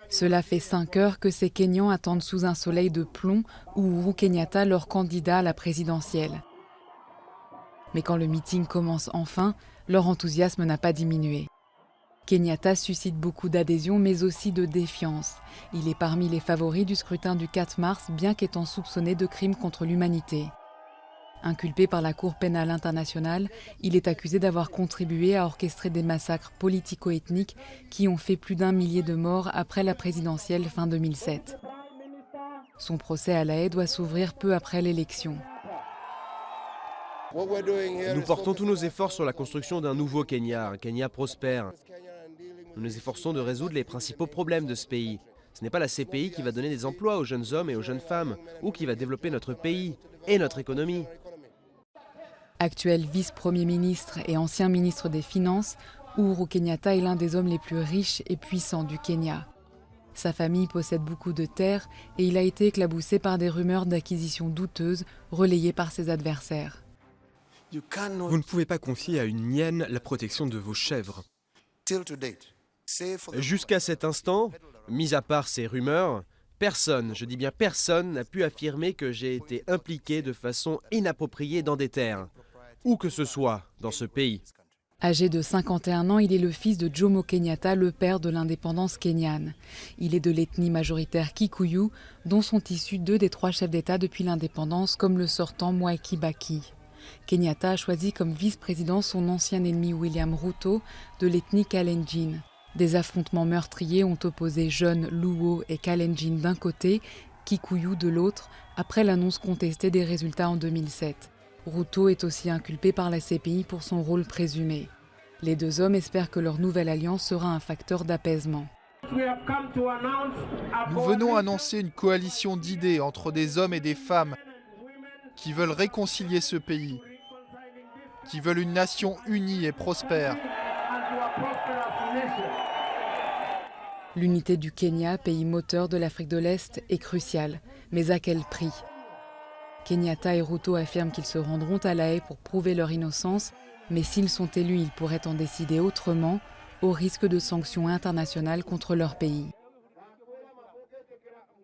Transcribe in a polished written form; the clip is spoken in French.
Cela fait 5 heures que ces Kenyans attendent sous un soleil de plomb Uhuru Kenyatta, leur candidat à la présidentielle. Mais quand le meeting commence enfin, leur enthousiasme n'a pas diminué. Kenyatta suscite beaucoup d'adhésion mais aussi de défiance. Il est parmi les favoris du scrutin du 4 mars, bien qu'étant soupçonné de crimes contre l'humanité. Inculpé par la Cour pénale internationale, il est accusé d'avoir contribué à orchestrer des massacres politico-ethniques qui ont fait plus d'1 millier de morts après la présidentielle fin 2007. Son procès à La Haye doit s'ouvrir peu après l'élection. Nous portons tous nos efforts sur la construction d'un nouveau Kenya, un Kenya prospère. Nous nous efforçons de résoudre les principaux problèmes de ce pays. Ce n'est pas la CPI qui va donner des emplois aux jeunes hommes et aux jeunes femmes, ou qui va développer notre pays et notre économie. Actuel vice-premier ministre et ancien ministre des Finances, Uhuru Kenyatta est l'un des hommes les plus riches et puissants du Kenya. Sa famille possède beaucoup de terres et il a été éclaboussé par des rumeurs d'acquisitions douteuses relayées par ses adversaires. Vous ne pouvez pas confier à une hyène la protection de vos chèvres. Jusqu'à cet instant, mis à part ces rumeurs, personne, je dis bien personne, n'a pu affirmer que j'ai été impliqué de façon inappropriée dans des terres, où que ce soit dans ce pays. Âgé de 51 ans, il est le fils de Jomo Kenyatta, le père de l'indépendance kenyane. Il est de l'ethnie majoritaire Kikuyu, dont sont issus 2 des 3 chefs d'État depuis l'indépendance, comme le sortant Mwai Kibaki. Kenyatta a choisi comme vice-président son ancien ennemi William Ruto de l'ethnie Kalenjin. Des affrontements meurtriers ont opposé jeunes Luo et Kalenjin d'un côté, Kikuyu de l'autre, après l'annonce contestée des résultats en 2007. Ruto est aussi inculpé par la CPI pour son rôle présumé. Les 2 hommes espèrent que leur nouvelle alliance sera un facteur d'apaisement. Nous venons annoncer une coalition d'idées entre des hommes et des femmes qui veulent réconcilier ce pays, qui veulent une nation unie et prospère. L'unité du Kenya, pays moteur de l'Afrique de l'Est, est cruciale. Mais à quel prix ? Kenyatta et Ruto affirment qu'ils se rendront à La Haye pour prouver leur innocence, mais s'ils sont élus, ils pourraient en décider autrement, au risque de sanctions internationales contre leur pays.